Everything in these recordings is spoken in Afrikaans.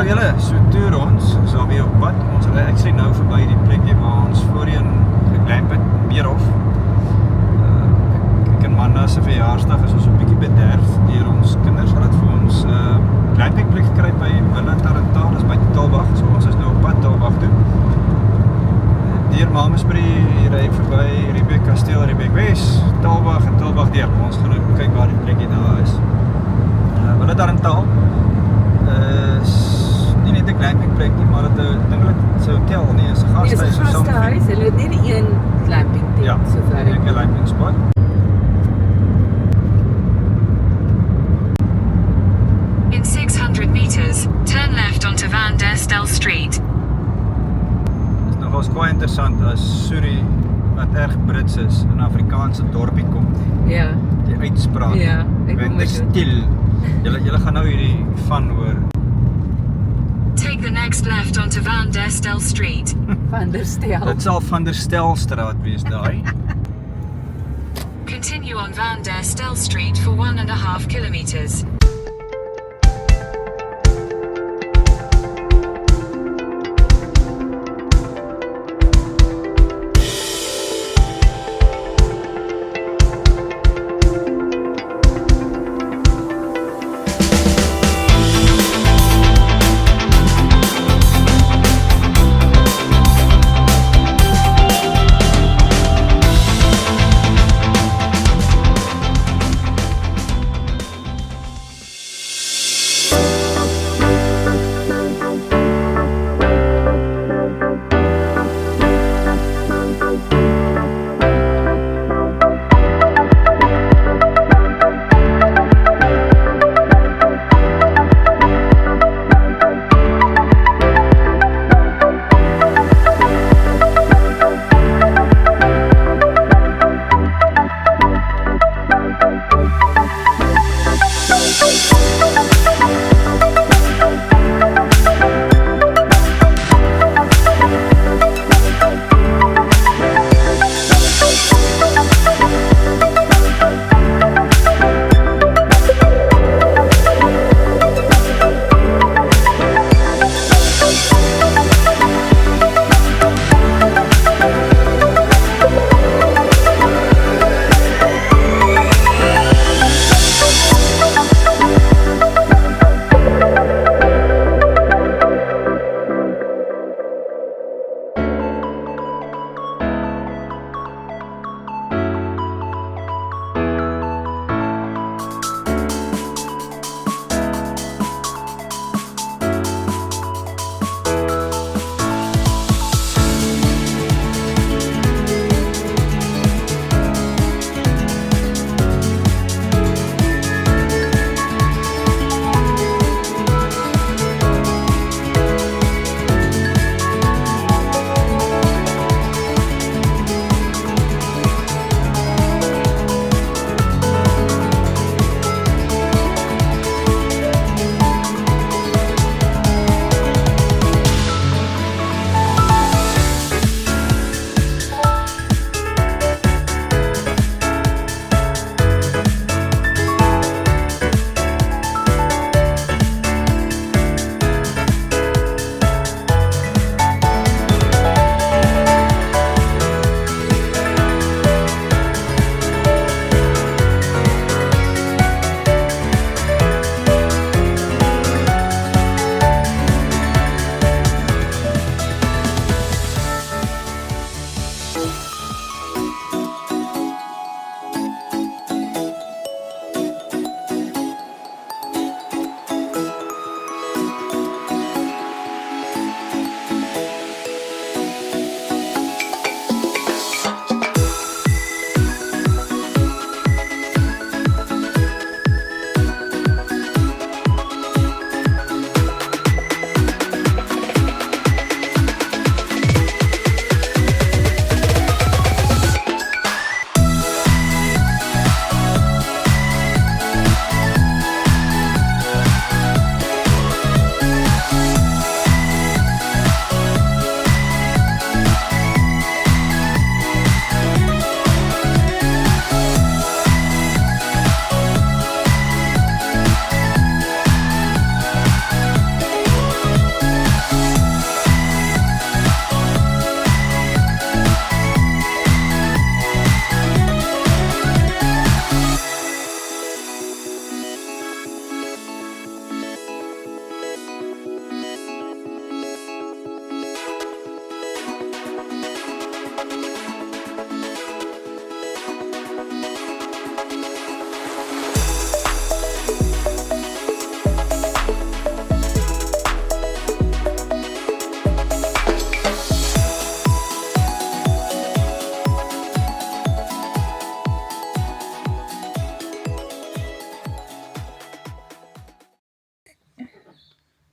julle, so toer ons, is al weer op pad. Ons ry actually nou verby die plekkie waar ons voorheen geglamp het, Beerhof. Ek en Manna se verjaarsdag is ons 'n bietjie bederf deur ons kinders. Hulle het vir ons glamping plek gekry by Villa Tarantal, dis by Taalbag, so ons is nou op pad Taalbag toe. Deur Malmesbury, ry verby Riebeek Kasteel, Riebeek Wes, Taalbag en Taalbag deur. Ons gaan nou kyk waar die plekkie daar is. Villa Tarantal is nie net 'n glamping plek nie, maar dit is 'n hotel, nee, is 'n Dis 'n gastehuis of something. gastehuis, hulle het net een glamping tent, Ja, sover ek een weet. glamping spot. In 600 meters, turn left onto Van der Stel Street. Dit is nogals baie interessant as Suri, wat erg Brits is, in 'n Afrikaanse dorpie kom. Ja, Die uitspraak. Ja, ek Van moet der dit. Stil. Julle gaan nou hierdie van hoor. Take the next left onto Van der Stel Street. Van der Stel. Dit sal Van der Stelstraat wees daai. Continue on Van der Stel Street for 1.5 kilometers.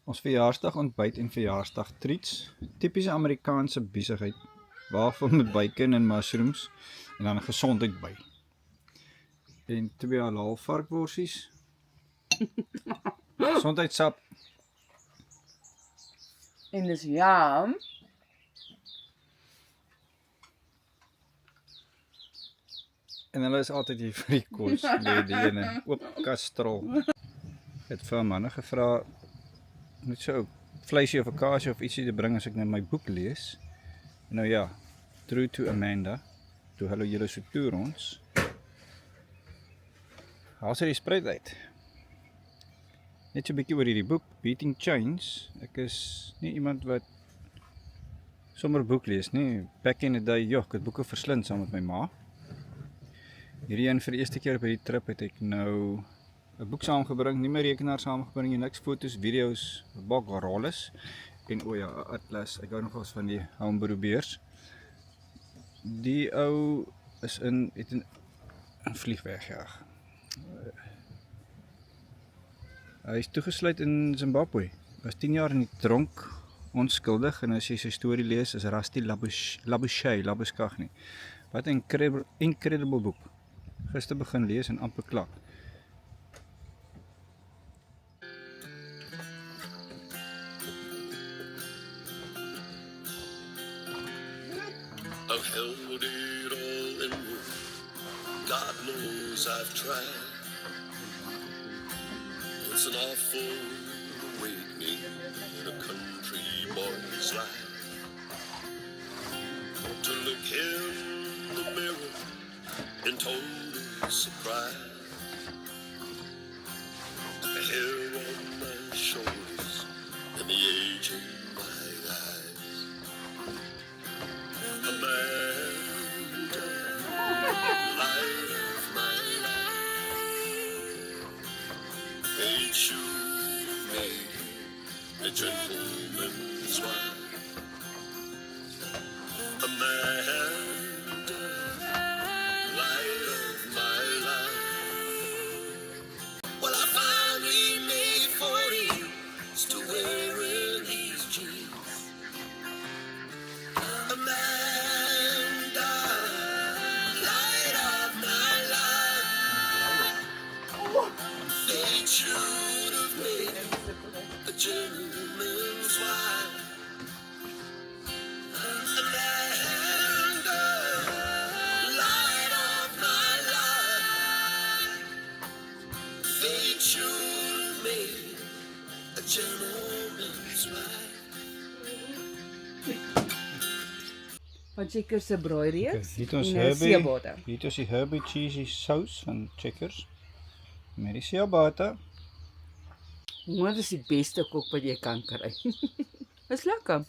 Ons verjaarsdag ontbyt en verjaarsdag treats. Tipiese Amerikaanse besigheid. Wafel met bacon en mushrooms en dan gesondheid by. En 2 halal varkworsies. Gesondheidssap. En dis jam. En hulle is altyd hier vir die kos. Die ene oop kastrol. Ek het vir 'n man gevra net so vleisie of 'n kaas of ietsie te bring as ek net my boek lees. Nou ja, True to Amanda. Toe hulle julle so toer ons. Haal sy die spruit uit. Net so 'n bietjie oor hierdie boek, Beating Chains. Ek is nie iemand wat sommer boek lees nie. Back in the day, ek het boeke verslind saam met my ma. Hierdie een vir die eerste keer op hierdie trip het ek nou 'n boek saamgebring, nie my rekenaar saamgebring nie, niks foto's, video's, bakrolles en o ja, 'n atlas. Ek hou nogals van die Homebrew Beers. Die ou is het 'n vlieg weggejaag. Hy is toegesluit in Zimbabwe. Was 10 jaar in die tronk, onskuldig, en as jy sy storie lees, is Rusty Labuschagne. Wat 'n incredible boek. Gister begin lees en amper klaar. I've held it all in. God knows I've tried. It's an awful awakening in a country boy's life. To look in the mirror in total surprise. The hair on my shoulders and the age in my eyes. Amanda, light of my life. They should have made a gentleman's wife. Amanda, light of my life. Well, I finally made 40, still wearing these jeans. Amanda, light of my life. They should have made a gentleman's wife. Amanda, light of my life. They should have made a gentleman's wife. Van Checkers se braai reeks Hier het ons en 'n Herbie, seeboter. hier het ons die Herbie cheesy sous van Checkers. Met die seeboter. Wat is die beste kok wat jy kan kry? Is lekker.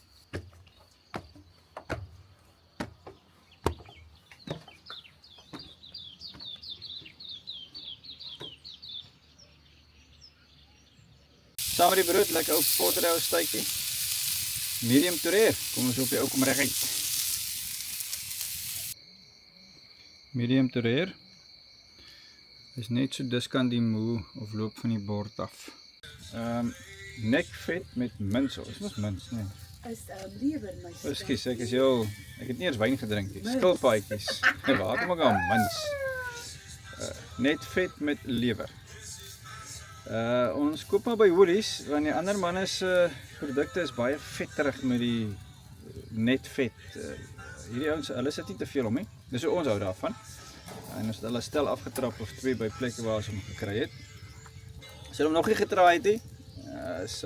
Saam met die brood, lekker ou potterhou steekie. Medium to rare. Kom ons op die ou kom reg uit. Medium to rare. Is net so diskant die moe of loop van die bord af. Nekvet met mintsel. Is mos mints, nee. Is lewer my Ekskuus, ek het nie eens wyn gedrink nie. Skilpaadjies. Water maak aan mints. Net vet met lewer. Ons koop maar by Woolies, want die ander manne se produkte is baie vetterig met die net vet. Hierdie ouens, hulle sit nie te veel om nie. Dis hoe ons hou daarvan. En ons het hulle stel afgetrap of 2 by plekke waar ons hom gekry het. As jy hom nog nie getraai het nie, is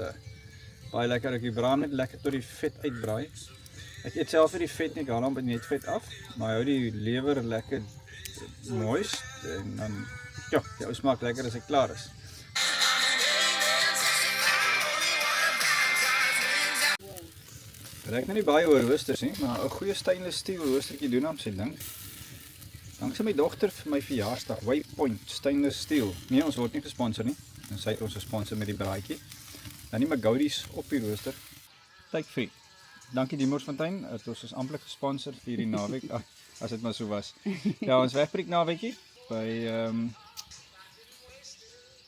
baie lekker. Ek braai net lekker tot die vet uitbraai. Ek eet self nie die vet nie, ek haal hom met net vet af, maar hou die lewer lekker moist en dan ja, die ou smaak lekker as hy klaar is. Ek nou nie baie oor roosters nie, maar 'n goeie stainless steel roostertjie doen hom sy ding. Dankse my dogter vir my verjaarsdag, Waypoint Stainless Steel. Nee, ons word nie gesponsor nie. En sy het ons gesponsor met die braaitjie. Dan nie McGoudy's op die rooster. Tyd free. Dankie Diemorsfontein, het ons is amptelik gesponsor vir die naweek, as dit maar so was. Ja, ons wegbreek naweekie by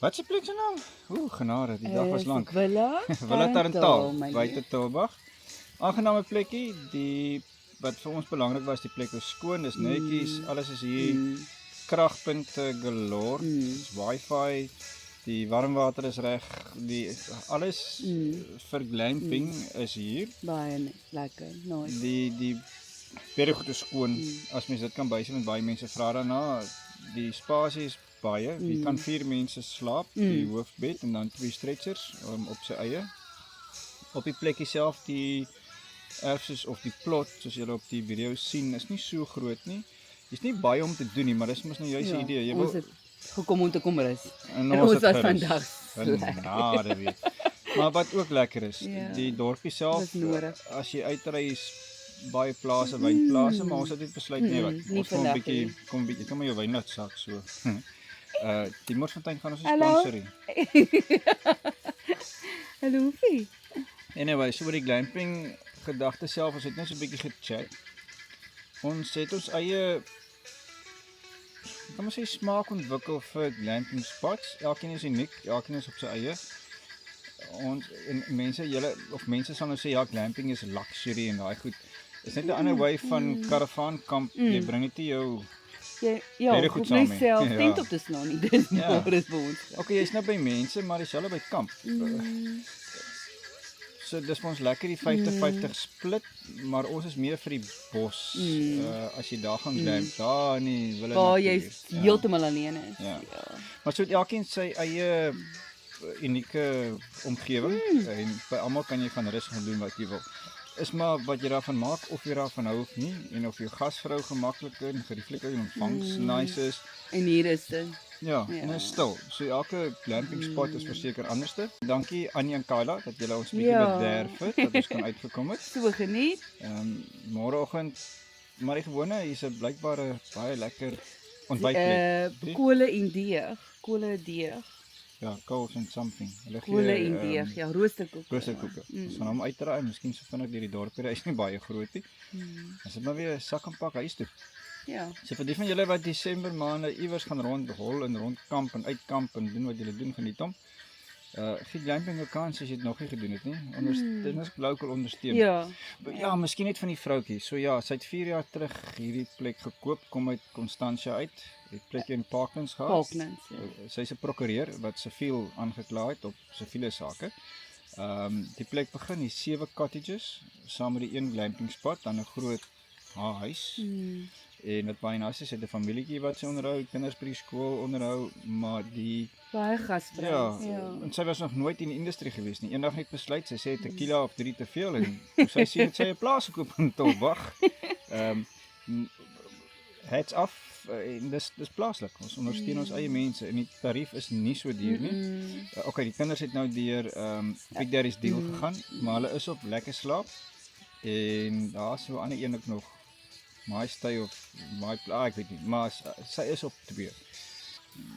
Wat se plek se naam? Genade, die dag was lank. Villa Villa Tarantal, my buite lief. Tulbagh. Aangename plekkie, wat vir ons belangrik was, die plek was skoon, dis netjies, alles is hier, kragpunte galore, dis wifi, die warmwater is reg, alles vir glamping is hier. Baie lekker, nice. Die baie goed is skoon, as mens dit kan bysien en baie mense vra daarna, die spasie is baie, jy kan 4 mense slaap, die hoofbed en dan 2 stretchers op sy eie. Op die plekkie self, die erfs of die plot, soos julle op die video sien, is nie so groot nie. Dis nie baie om te doen nie, maar dis mos nou juist die idee. Jy ons het gekom om te kom rus. En ons het was gerus. vandag Genade weet. Maar wat ook lekker is, die dorpie self, Dis nodig. as jy uitry is baie plase, wynplase, maar ons het net besluit nee wat. nie Ons kom 'n vandag bietjie, kom maar jou wyn laat sak so. Die Morsfontein gaan ons Hallo. sponsorie. Hallo, Fie. Anyway, so oor die glamping gedagte self, ons het net so 'n bietjie gechat. Ons het ons eie kan maar sê smaak ontwikkel vir glamping spots. Elkeen is uniek, elkeen is op sy eie. Ons en mense sal nou sê ja, glamping is luxury en daai goed. Is net 'n ander way van caravan kamp. Jy bring net jou Ja, Baie ek goed hoef saam, nie hè. self Ja. tent op te slaan nie. Dis Ja. maar is vir ons. okay, jy's nou by mense, maar dieselfde by kamp. So dis vir ons lekker die 50-50 split, maar ons is meer vir die bos. As jy daar gaan glamp, daar nie wil Waar jy heeltemal alleen is. Ja. Maar so het elkeen sy eie unieke omgewing en by almal kan jy van rustig doen wat jy wil. Is maar wat jy daarvan maak, of jy daarvan hou of nie, en of jou gasvrou gemaklik en gerieflik en ontvangs nice is. En hier is dit. Ja, en is stil. So elke glamping spot is verseker anderste. Dankie Annie en Kyla dat julle ons 'n bietjie bederf het, dat ons kan uitgekom het. So geniet. Môreoggend, maar die gewone, hier's 'n blykbare baie lekker ontbytplek. Kole en deeg. Kole deeg. Ja, coals and something. Hulle Kole en deeg. Ja, roosterkoek. Roosterkoeke. Ons gaan hom uitdraai, miskien so vinnig deur die dorp. Hy is nie baie groot nie. Ons het maar weer 'n sak en pak huis toe. Ja. So vir die van julle wat Desember maande iewers gaan rondhol en rondkamp en uitkamp en doen wat julle doen, geniet hom. Gee glamping 'n kans as jy dit nog nie gedoen het nie. Dit is local ondersteun. Ja. Ja, miskien net van die vroutjie. So ja, sy het 4 jaar terug hierdie plek gekoop, kom uit Constantia uit. Die plek in Parklands gehad. Parklands, ja. Sy's 'n prokureur wat siviel aangekla het op siviele sake. Die plek begin die 7 cottages saam met die 1 glamping spot, dan 'n groot huis. En wat baie nice is, het 'n familietjie wat sy onderhou, kinders by die skool onderhou, maar die Baie gasvrou. ja, en sy was nog nooit in die industrie gewees nie. Eendag net besluit, sy sê 'n kilo of 3 te veel en sy sien dit sy 'n plaas gekoop in Tulbagh. Heads off, en dis plaaslik. Ons ondersteun ons eie mense en die tarief is nie so duur nie. Okay, die kinders het nou deur Big Daddy's deal gegaan, maar hulle is op lekker slaap. En daar is so 'n ander een ook nog my stay of my ek weet nie, maar sy is op 2.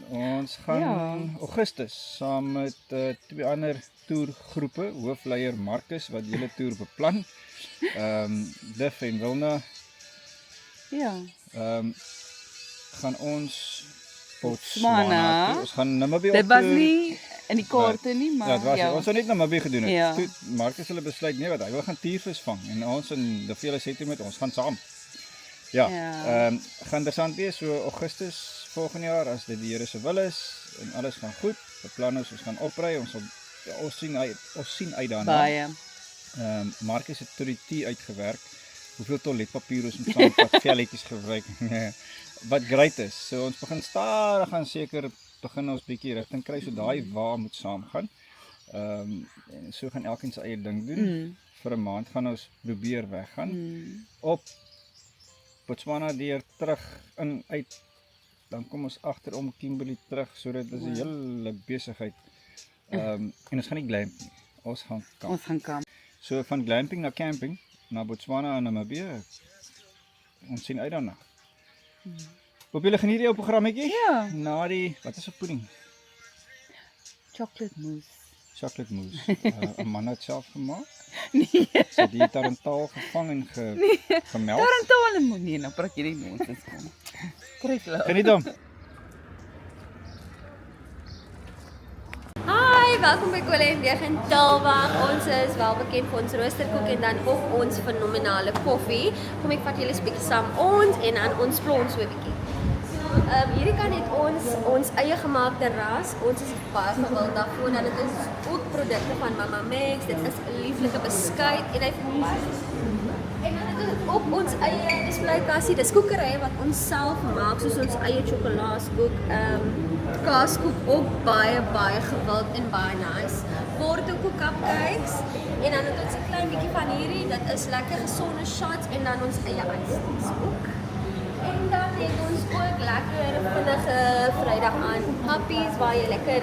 Ons gaan Augustus saam met 2 ander toergroepe, hoofleier Marcus wat julle toer beplan. Liv en Wilna. Ja. Gaan ons Botswana toe. Ons gaan Namibië Dit was toe. nie in die kaarte nie, maar Ja, dit was ons het net Namibië gedoen het. Ja. Toe Marcus hulle besluit nee wat hy wil gaan tiervis vang en ons en die vele sê toe met ons gaan saam. Ja. Gaan interessant wees so Augustus volgende jaar as dit die Here se wil is en alles gaan goed. Beplan ons gaan opry, ons sien uit daarna. baie. Marcus het tot die T uitgewerk. Hoeveel toiletpapier ons moet saamvat, velletjies gebruik. Wat great is. So ons begin stadig gaan seker begin ons bietjie rigting kry so daai waar moet saamgaan. En so gaan elkeen sy eie ding doen. Vir 'n maand gaan ons probeer weggaan. Op Botswana deur terug in uit dan kom ons agterom Kimberley terug sodat dit is 'n hele besigheid. En ons gaan nie glamp nie. Ons gaan kamp. Ons gaan kamp. So van glamping na camping na Botswana en Namibië. Ons sien uit daarna. Hoop julle geniet die ou programmetjie? Ja. Na die wat is 'n pudding? Chocolate mousse. Chocolate mousse. 'n man het self gemaak. Nee. So die tarantaal gevang en gemeld. Tarantaal nee, nou praat jy nie nonsens kom. Kry klaar. Geniet hom. Welkom by Kolle en Deeg in Taalwag. Ons is wel bekend vir ons roosterkoek en dan ook ons fenomenale koffie. Kom ek vat julle 'n bietjie saam en dan ons plons so 'n bietjie. Hierdie kan het ons eie gemaakte ras. Ons is baie gewild daarvoor dat dit is ook produkte van Mama Max. Dit is 'n lieflike beskuit en hy en dan het ons ook ons eie displeikassie. Dis koekerye wat ons self maak, soos ons eie sjokolaaskoek, kaaskoek ook baie gewild en baie nice. Wortelkoek cupcakes en dan het ons 'n klein bietjie van hierdie. Dit is lekker gesonde shots en dan ons eie ijsties ook. En dan het ons ook lekker vinnige Vrydag aan happies waar jy lekker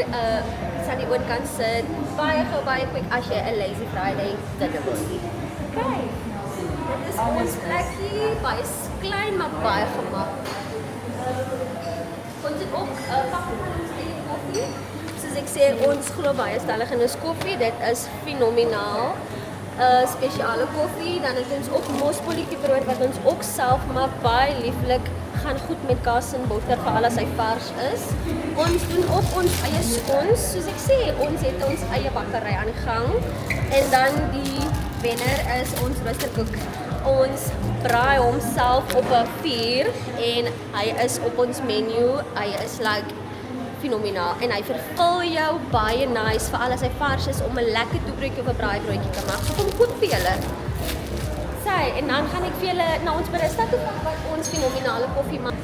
aan die oond kan sit. Baie quick as jy 'n lazy Friday dinner wil hê. Okay. Dit is ons plekkie, baie klein maar baie gemak. Ons het ook pak van ons eie koffie. Soos ek sê, ons glo baie stellig in ons koffie. Dit is fenomenaal. Spesiale koffie, dan het ons ook mospolietjie brood wat ons ook self maak, baie lieflik, gaan goed met kaas en botter vir al as hy vars is. Ons doen ook ons eie scones, soos ek sê, ons het ons eie bakkery aan die gang en dan die wenner is ons roosterkoek. Ons braai hom self op 'n vuur en hy is op ons menu, hy is like fenomenaal en hy vervul jou baie nice vir al as hy vars is om 'n lekker toebroodjie of 'n braaibroodjie te maak. So kom kook vir julle. Sy en dan gaan ek vir julle na ons barista toe vat wat ons fenomenale koffie maak.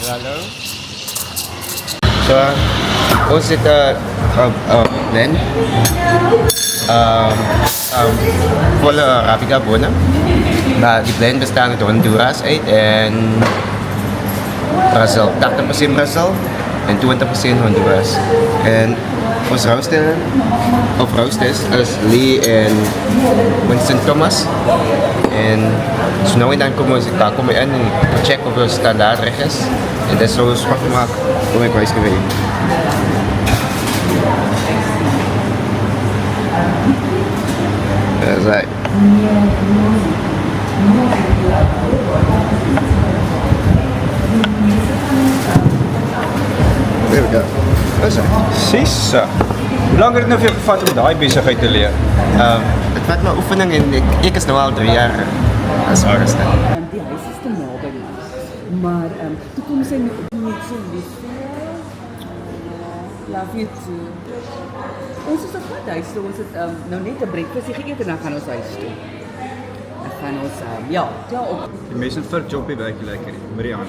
Hallo. So, ons het 'n blend. Volle Arabica bonen. Maar die blend bestaat uit Honduras uit en Brazil. 80% Brazil en 20% Honduras. En ons roosters is Lee en Winston Thomas. En so nou en dan komen we in en checken of het standaard reg is. En dat is zo zwak gemaakt om ik wijs geweest. Dat is hij. There we go. Dat is hij. Sis. Hoe lang het dit nou vir jou gevat om daai besigheid te leer? Het vat my oefening en ek is nou al 3 jaar as barista. Die huis is te naby my. Maar toe kom sy net so lief vir jou. Love you too. Ons is op pad huis toe. Ons het nou net 'n breakfast geëet en dan gaan ons huis toe. Dan gaan ons ja, klaar op. Die mense vir Joppie werk lekker, Marianne.